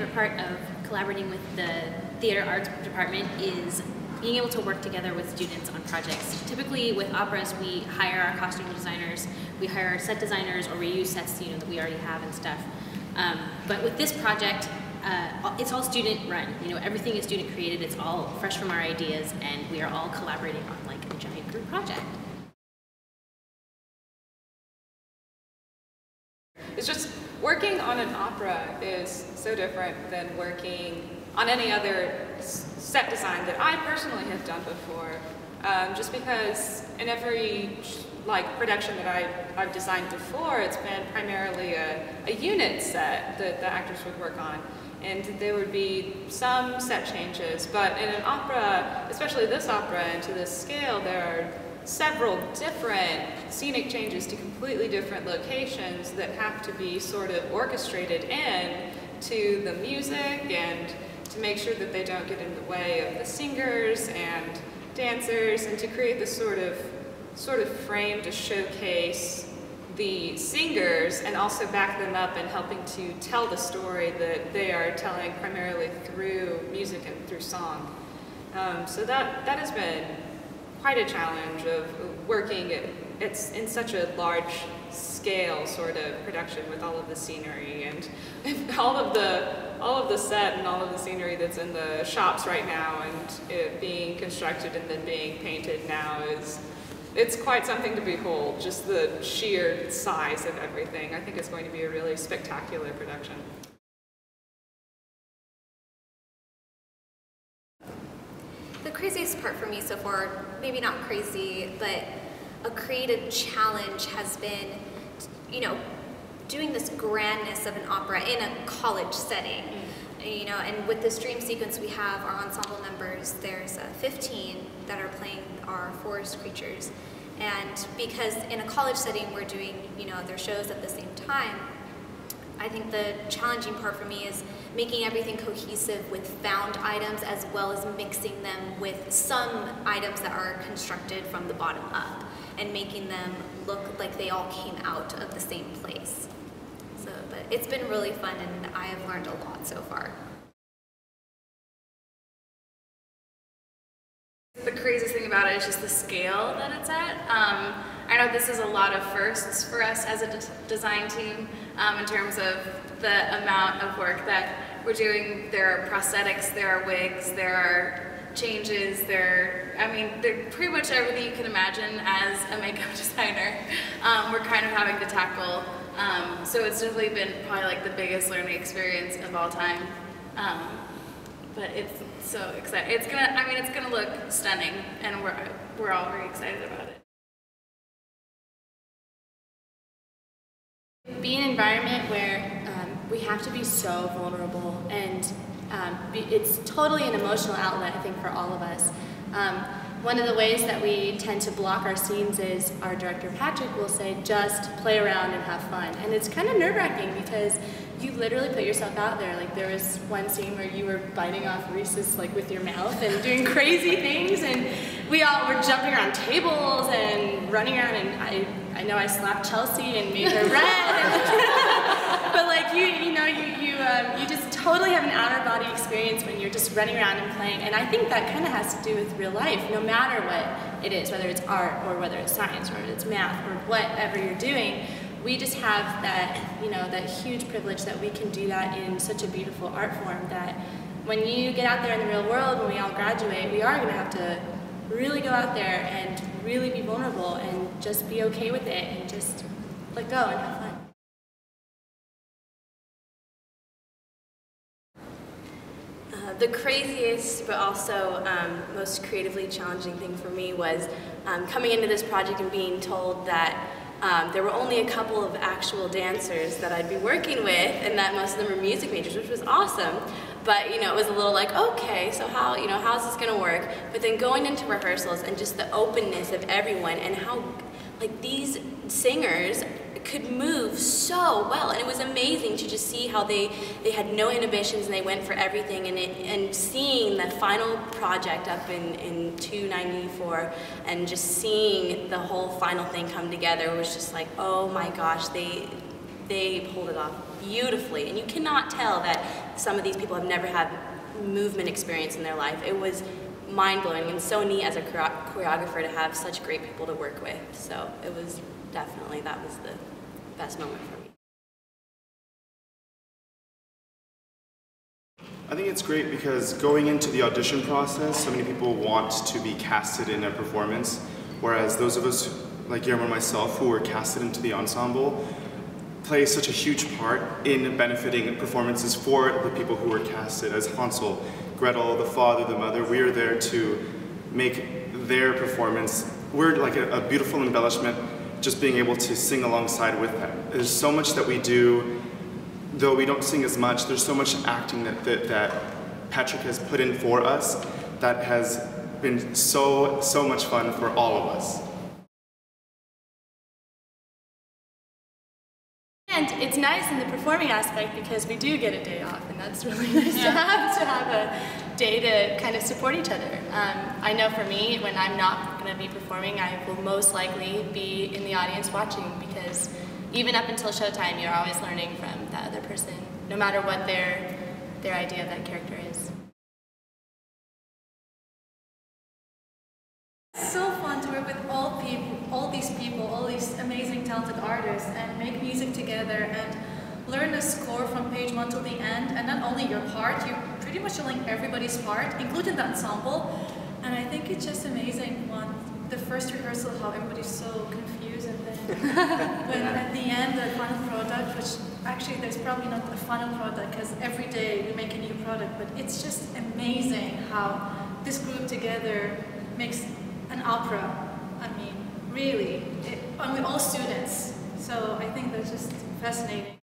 favorite part of collaborating with the theater arts department is being able to work together with students on projects. Typically with operas, we hire our costume designers, we hire our set designers, or we use sets that we already have and stuff. But with this project, it's all student run. Everything is student created, it's all fresh from our ideas, and we are all collaborating on like a giant group project. It's just working on an opera is so different than working on any other set design that I personally have done before. Just because in every production that I've designed before, it's been primarily a unit set that the actors would work on. And there would be some set changes, but in an opera, especially this opera and to this scale, there are several different scenic changes to completely different locations that have to be sort of orchestrated in to the music and to make sure that they don't get in the way of the singers and dancers, and to create this sort of frame to showcase the singers and also back them up in helping to tell the story that they are telling primarily through music and through song. So that has been quite a challenge of working it's in such a large scale sort of production with all of the scenery and all of the set and all of the scenery that's in the shops right now, and it being constructed and then being painted now it's quite something to behold, just the sheer size of everything. I think it's going to be a really spectacular production. The craziest part for me so far, maybe not crazy, but a creative challenge has been, doing this grandness of an opera in a college setting. And with this dream sequence we have our ensemble members, there's 15 that are playing our forest creatures. And because in a college setting we're doing, their shows at the same time, I think the challenging part for me is making everything cohesive with found items as well as mixing them with some items that are constructed from the bottom up and making them look like they all came out of the same place. But it's been really fun and I have learned a lot so far. The craziest thing about it is just the scale that it's at. I know this is a lot of firsts for us as a design team in terms of the amount of work that we're doing. There are prosthetics, there are wigs, there are changes, they're pretty much everything you can imagine as a makeup designer. We're kind of having to tackle. So it's definitely been probably like the biggest learning experience of all time. But it's so exciting. It's gonna look stunning, and we're all very excited about it. Be an environment where we have to be so vulnerable, and it's totally an emotional outlet, I think, for all of us. One of the ways that we tend to block our scenes is our director Patrick will say, just play around and have fun. And it's kind of nerve-wracking because you literally put yourself out there. Like there was one scene where you were biting off Reese's with your mouth and doing crazy things, and we all were jumping around tables and running around, and I know I slapped Chelsea and made her red. But you just totally have an outer body experience when you're just running around and playing. And I think that kind of has to do with real life, no matter what it is, whether it's art or whether it's science or whether it's math or whatever you're doing. We just have that, that huge privilege that we can do that in such a beautiful art form that when you get out there in the real world, when we all graduate, we are going to have to really go out there and really be vulnerable and just be okay with it and just let go and have fun. The craziest but also most creatively challenging thing for me was coming into this project and being told that there were only a couple of actual dancers that I'd be working with, and that most of them were music majors, which was awesome. But it was a little like, okay, so how's this gonna work? But then going into rehearsals and just the openness of everyone and how these singers could move so well, and it was amazing to just see how they had no inhibitions and they went for everything, and seeing the final project up in 294 and just seeing the whole final thing come together was just like, oh my gosh, they pulled it off beautifully. And you cannot tell that some of these people have never had movement experience in their life. It was mind-blowing and so neat as a choreographer to have such great people to work with. So it was definitely, that was the best moment for me. I think it's great because going into the audition process, so many people want to be casted in a performance, whereas those of us, like Guillermo and myself, who were casted into the ensemble, play such a huge part in benefiting performances for the people who were casted. As Hansel, Gretel, the father, the mother, we are there to make their performance, we're like a beautiful embellishment, just being able to sing alongside with them. There's so much that we do. Though we don't sing as much, there's so much acting that Patrick has put in for us that has been so much fun for all of us. And it's nice in the performing aspect because we do get a day off, and that's really nice to have a day to kind of support each other. I know for me, when I'm not going to be performing, I will most likely be in the audience watching, because even up until showtime, you're always learning from the other person, no matter what their idea of that character is. It's so fun to work with all these amazing, talented artists, and make music together and learn a score from page 1 till the end. And not only your part, you're pretty much learning everybody's part, including the ensemble. And I think it's just amazing the first rehearsal, how everybody's so confused, and then when at the end, the final product, which actually there's probably not a final product because every day we make a new product, but it's just amazing how this group together makes an opera. I mean, really, and we're all students, so I think that's just fascinating.